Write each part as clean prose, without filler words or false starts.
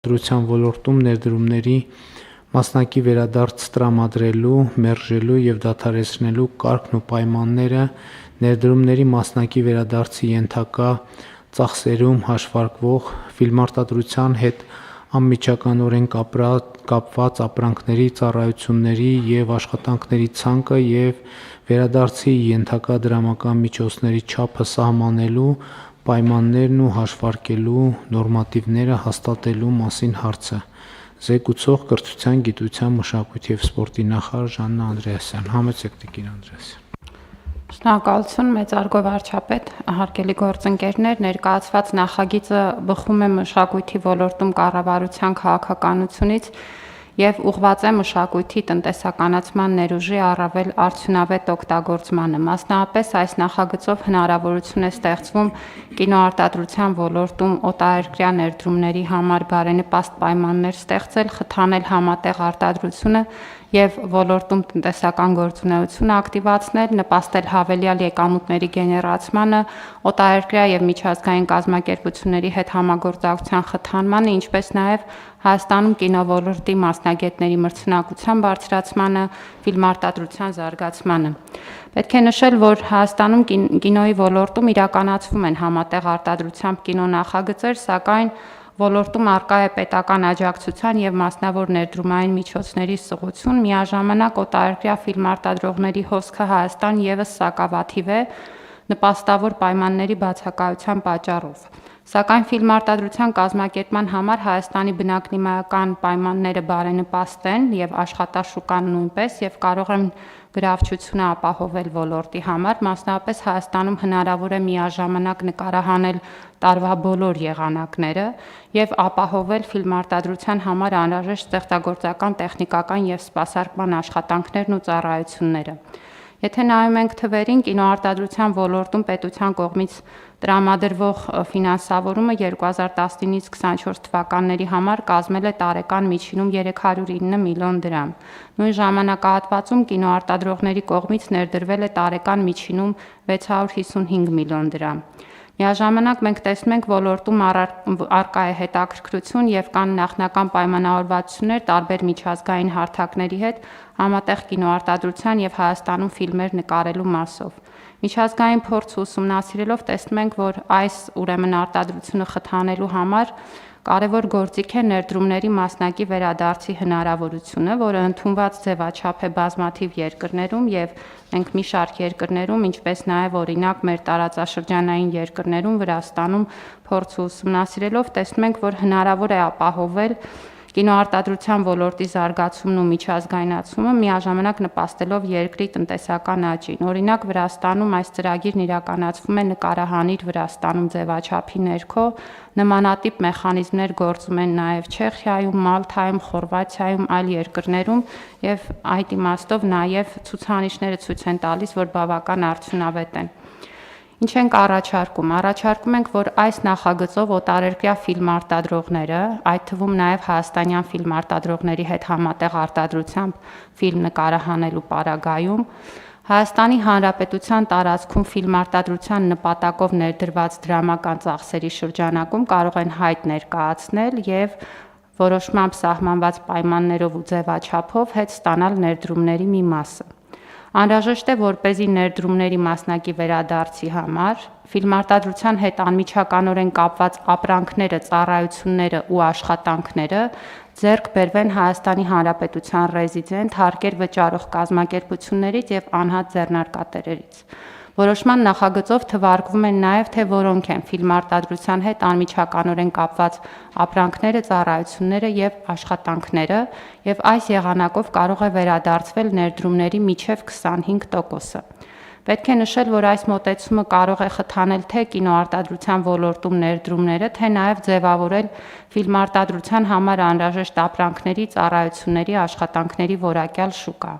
Դրության ոլորտում ներդրումների մասնակի վերադարձ տրամադրելու, մերժելու և դադարեցնելու կարգն ու պայմանները, ներդրումների մասնակի վերադարձի ենթակա ծախսերում հաշվարկվող ֆիլմարտադրության հետ անմիջականորեն կապված ապրանքների, ծառայությունների և աշխատանքների ցանկը և վերադարձի ենթակա դրամական միջոցների չափը սահմանելու, պայմաններն ու հաշվարկելու նորմատիվները հաստատելու մասին հարցը, զեկուցող կրթության, գիտության, մշակույթի և սպորտի նախարար Ժաննա Անդրեասյան։ Համեցեք տիկին Անդրեասյան։ Շնորհակալություն մեծարգո վարչապետ, հարգելի գործընկերներ, ներկայացված նախագիծը բխում է մշակույթի ոլորտում կառավարության քաղաքականությունից և ուղղված է մշակույթի տնտեսականացման ներուժի առավել արդյունավետ օգտագործմանը։ Մասնավորապես այս նախագծով հնարավորություն է ստեղծվում կինոարտադրության ոլորտում օտարերկրյա ներդրումների համար բարենպաստ պայմաններ ստեղծել, խթանել համատեղ արտադրությունը և ոլորտում տնտեսական գործունեություն ակտիվացնել, նպաստել հավելյալ եկամուտների գեներացմանը, օտարերկրյա և միջազգային կազմակերպությունների հետ համագործակցության խթանմանը, ինչպես նաև Հայաստանում կինոլորոտի մասնագետների մրցունակության բարձրացմանը, ֆիլմարտադրության զարգացմանը։ Պետք է նշել, որ Հայաստանում կինոյի ոլորտում իրականացվում են համատեղ արտադրությամբ կինոնախագծեր, սակայն ոլորտում առկա է պետական աջակցության և մասնավոր ներդրումային միջոցների սղություն, միաժամանակ օտարերկրյա ֆիլմարտադրողների հոսքը Հայաստան ևս սակավաթիվ է նպաստավոր պայմանների բացակայության պատճառով։ Սակայն ֆիլմարտադրության կազմակերպման համար Հայաստանի բնակլիմայական պայմանները բարենպաստ են և աշխատաշուկան նույնպես և կարող են գրավչությունը ապահովել ոլորտի համար, մասնավորապես Հայաստանում հնարավոր է միաժամանակ նկարահանել տարվա բոլոր եղանակները և ապահովել ֆիլմարտադրության համար անհրաժեշտ ստեղծագործական, տեխնիկական և սպասարկման աշխատանքներն ու ծառայությունները։ Եթե նայում ենք թվերին, կինոարտադրության ոլորտում պետության կողմից տրամադրվող ֆինանսավորումը 2019-24 թվականների համար կազմել է տարեկան միջինում 309 միլիոն դրամ։ Նույն ժամանակահատվածում կինոարտադրողների կողմից ներդրվել է տարեկան միջինում 655 միլիոն դրամ։ Միաժամանակ մենք տեսնում ենք ոլորտում առկա է հետաքրքրություն և կան նախնական պայմանավորվածություններ տարբեր միջազգային հարթակների հետ համատեղ կինոարտադրության և Հայաստանում ֆիլմեր նկարելու մասով։ Միջազգային փորձը ուսումնասիրելով տեսնում ենք, որ այս արտադրությունը խթանելու համար կարևոր գործիք է ներդրումների մասնակի վերադարձի հնարավորությունը, որը ընդունված ձևաչափ է բազմաթիվ երկրներում և մենք մի շարք երկրներում, ինչպես նաև օրինակ մեր տարածաշրջանային երկրներում, Վրաստանում փորձը ուսումնասիրելով տեսնում ենք, որ հնարավոր է ապահովել կինոարտադրության ոլորտի զարգացումն ու միջազգայնացումը, միաժամանակ նպաստելով երկրի տնտեսական աճին։ Օրինակ Վրաստանում այս ծրագիրն իրականացվում է նկարահանիր Վրաստանում ձևաչափի ներքո, նմանատիպ մեխանիզմներ գործում են նաև Չեխիայում, Մալթայում, Խորվաթիայում, այլ երկրներում և այդ իմաստով նաև ցուցանիշները ցույց են տալիս, որ բավական արդյունավետ են։ Ինչ ենք առաջարկում։ Առաջարկում ենք, որ այս նախագծով օտարերկրյա ֆիլմարտադրողները, այդ թվում նաև հայաստանյան ֆիլմարտադրողների հետ համատեղ արտադրությամբ ֆիլմ նկարահանելու պարագայում, Հայաստանի Հանրապետության տարածքում ֆիլմարտադրության նպատակով ներդրված դրամական ծախսերի շրջանակում կարող են հայտ ներկայացնել և որոշմամբ սահմանված պայմաններով ու ձևաչափով հետ ստանալ ներդրումների մի մասը։ Անհրաժեշտ է, որպեսզի ներդրումների մասնակի վերադարձի համար ֆիլմարտադրության հետ անմիջականորեն կապված ապրանքները, ծառայությունները ու աշխատանքները ձեռք բերվեն Հայաստանի Հանրապետության ռեզիդենտ, հարկեր վճարող կազմակերպություններից և անհատ ձեռնարկատերերից։ Որոշման նախագծով թվարկվում են նաև, թե որոնք են ֆիլմարտադրության հետ անմիջականորեն կապված ապրանքները, ծառայությունները և աշխատանքները, և այս եղանակով կարող է վերադարձվել ներդրումների մինչև 25%-ը։ Պետք է նշել, որ այս մոտեցումը կարող է խթանել թե կինոարտադրության ոլորտում ներդրումները, թե նաև ձևավորել ֆիլմարտադրության համար անհրաժեշտ ապրանքների, ծառայությունների, աշխատանքների որակյալ շուկա։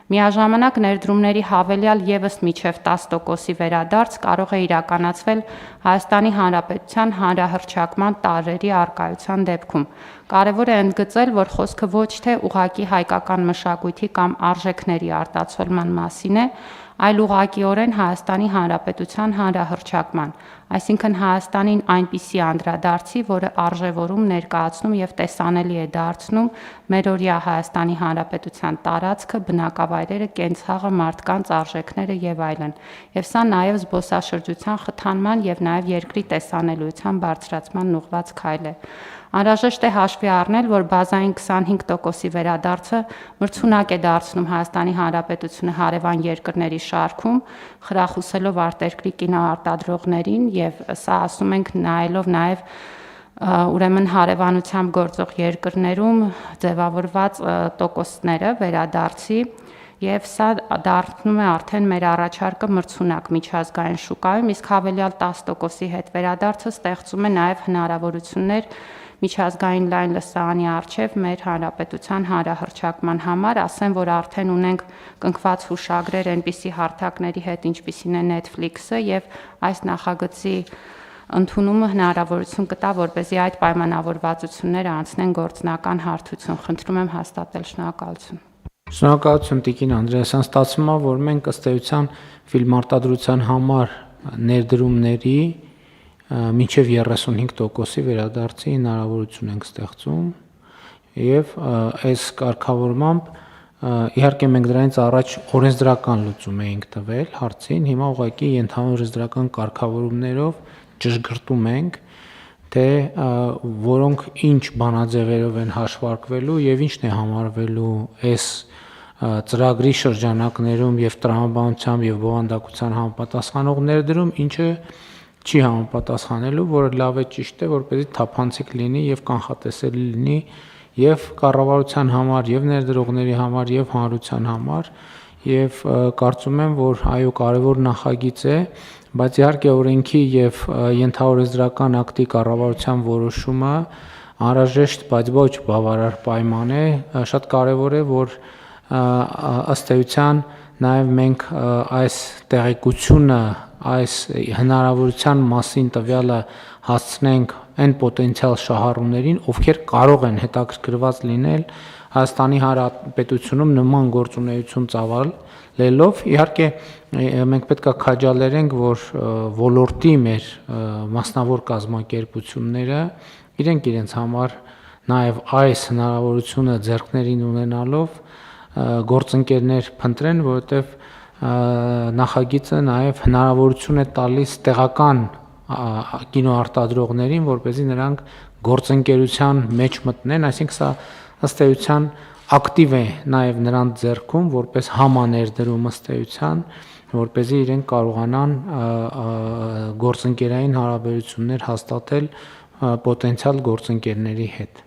Միաժամանակ ներդրումների հավելյալ ևս մինչև 10%-ի վերադարձ կարող է իրականացվել Հայաստանի Հանրապետության հանրահռչակման տարրերի առկայության դեպքում։ Կարևոր է ընդգծել, որ խոսքը ոչ թե ուղղակի հայկական մշակույթի կամ արժեքների արտացոլման մասին է, այլ ուղղակիորեն Հայաստանի Հանրապետության հանրահռչակման, այսինքն Հայաստանին այնպիսի անդրադարձի, որը արժևորում, ներկայացնում եւ տեսանելի է դարձնում մերօրյա Հայաստանի Հանրապետության տարածքը, բնակավայրերը, կենցաղը, մարդկանց արժեքները եւ այլն։ Եվ սա նաեւ զբոսաշրջության խթանման եւ նաեւ երկրի տեսանելիության բարձրացման ուղղված քայլ է։ Անհրաժեշտ է հաշվի առնել, որ բազային 25%-ի վերադարձը մրցունակ է դարձնում Հայաստանի Հանրապետությունը հարևան երկրների շարքում, խրախուսելով արտերկրի կինոարտադրողներին եւ սա ասում ենք նայելով նաեւ ուրեմն հարևանությամբ գործող երկրներում ձևավորված տոկոսները վերադարձի եւ սա դառնում է արդեն մեր առաջարկը մրցունակ միջազգային շուկայում, իսկ հավելյալ 10%-ի հետ վերադարձը ստեղծում է նաեւ հնարավորություններ միջազգային լայն լսարանի արչև մեր հանրապետության հանրահռչակման համար, ասեմ, որ արդեն ունենք կնքված հուշագրեր այնպիսի հարթակների հետ, ինչպիսին է Netflix-ը եւ այս նախագծի ընդունումը հնարավորություն կտա, որպեսզի այդ պայմանավորվածությունները անցնեն գործնական հարթություն։ Խնդրում եմ հաստատել, շնորհակալություն։ Շնորհակալություն Տիկին Անդրեասյան, ստացվում է, որ մենք ըստ էության ֆիլմարտադրության համար ներդրումների մինչև 35%-ի վերադարձի հնարավորություն ենք ստեղծում եւ այս կարգավորմամբ իհարկե մենք դրանից առաջ օրենսդրական լուծում էինք տվել հարցին, հիմա ուղղակի ընդհանուր օրենսդրական կարգավորումներով ճշգրտում ենք, թե որոնք ինչ բանաձևերով են հաշվարկվելու եւ ինչն է համարվելու այս ծրագրի շրջանակներում եւ տրամաբանությամբ եւ բովանդակության համապատասխանող ներդրում, ինչը չի համապատասխանելու, որը լավ է ճիշտ է, որպեսզի թափանցիկ լինի եւ կանխատեսելի լինի եւ կառավարության համար, եւ ներդրողների համար, եւ հանրության համար, եւ կարծում եմ, որ այո, կարեւոր նախագիծ է, բայց իհարկե օրենքի եւ ենթաօրենսդրական ակտի կառավարության որոշումը անհրաժեշտ, բայց ոչ բավարար պայման է, շատ կարեւոր է, որ ըստ էության նաեւ մենք այս տեղեկությունը այս հնարավորության մասին տվյալը հասցնենք այն պոտենցիալ շահառուներին, ովքեր կարող են հետաքրքրված լինել Հայաստանի Հանրապետությունում նման գործունեություն ծավալելով։ Իհարկե մենք պետք է քաջալերենք, որ ոլորտի մեր մասնավոր կազմակերպությունները իրենց համար նաև այս հնարավորությունը ձեռքներին ունենալով գործընկերներ փնտրեն, որովհետև նախագիծը նաև հնարավորություն է տալիս տեղական կինոարտադրողներին, որպեսզի նրանք գործընկերության մեջ մտնեն, այսինքն սա ըստ էության ակտիվ է նաև նրանց ձեռքում, որպես համաներդրում ըստ էության, որպեսզի իրենք կարողանան գործընկերային հարաբերություններ հաստատել պոտենցիալ գործընկերների հետ։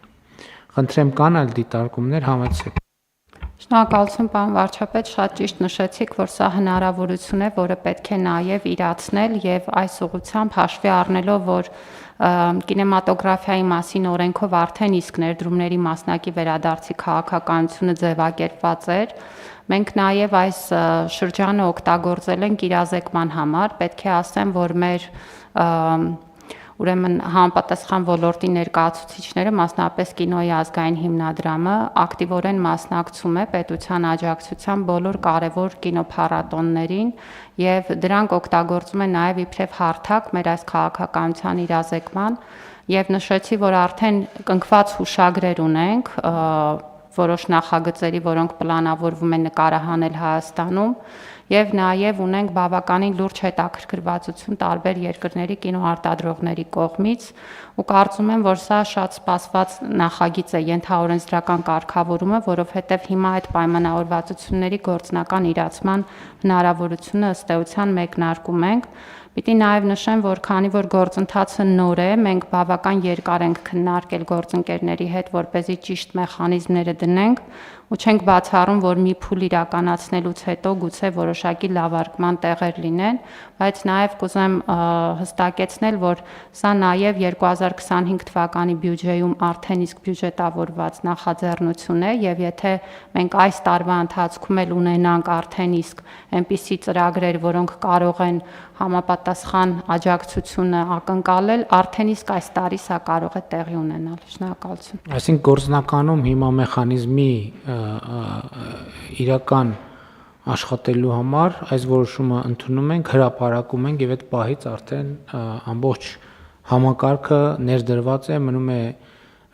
Խնդրեմ կան այլ դիտարկումներ, համեցեք։ Շնորհակալություն, պարոն վարչապետ, շատ ճիշտ նշեցիք, որ սա հնարավորություն է, որը պետք է նաև իրացնել եւ այս ուղղությամբ հաշվի առնելով, որ կինեմատոգրաֆիայի մասին օրենքով արդեն իսկ ներդրումների մասնակի վերադարձի քաղաքականությունը ձևակերպված էր, մենք նաև այս շրջանը օգտագործել ենք իրազեկման համար, պետք է ասեմ, որ մեր ուրեմն համապատասխան ոլորտի ներկայացուցիչները, մասնապես կինոյի ազգային հիմնադրամը ակտիվորեն մասնակցում է պետության աջակցության բոլոր կարևոր կինոփառատոններին եւ դրանք օգտագործում են նաեւ իբրև հարթակ մեր այս քաղաքականության իրազեկման եւ նշեցի, որ արդեն կնքված հուշագրեր ունենք որոշ նախագծերի, որոնք պլանավորվում են նկարահանել Հայաստանում եւ նաեւ ունենք բավականին լուրջ հետաքրքրվածություն տարբեր երկրների կինոարտադրողների կողմից ու կարծում եմ, որ սա շատ սպասված նախագիծ է ենթաօրենսդրական կարգավորումը, որովհետեւ հիմա այդ պայմանավորվածությունների գործնական իրացման հնարավորությունը ըստ էության մեկնարկում ենք։ Պիտի նաև նշեմ, որ քանի որ գործընթացը նոր է, մենք բավական երկար ենք քննարկել գործընկերների հետ, որպեսզի ճիշտ մեխանիզմները դնենք ու չենք բացառում, որ մի փուլ իրականացնելուց հետո գուցե որոշակի լավարկման տեղեր լինեն, բայց նաև կուզեմ հստակեցնել, որ սա նաև 2025 թվականի բյուջեում արդեն իսկ բյուջետավորված նախաձեռնություն է եւ եթե մենք այս տարվա ընթացքում էլ ունենանք արդեն իսկ այնպիսի ծրագրեր, որոնք կարող են համապատասխան աջակցությունը ակնկալել, արդեն իսկ այս տարի սա կարող է տեղի ունենալ։ Շնորհակալություն։ Այսինքն գործնականում հիմա մեխանիզմի իրական աշխատելու համար այս որոշումը ընդունում ենք, հրապարակում ենք եւ այդ պահից արդեն ամբողջ համակարգը ներդրված է, մնում է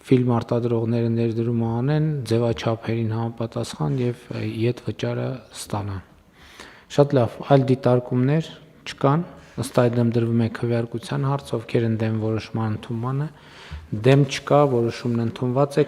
ֆիլմ արտադրողները ներդրումը անեն ձևաչափերին համապատասխան եւ իդ վճարը ստանան։ Շատ լավ, այլ դիտարկումներ չկան, ըստ այդմ դրվում է քվեարկության հարց, ովքեր են դեմ որոշման ընդունմանը, դեմ չկա, որոշումն ընդունված է։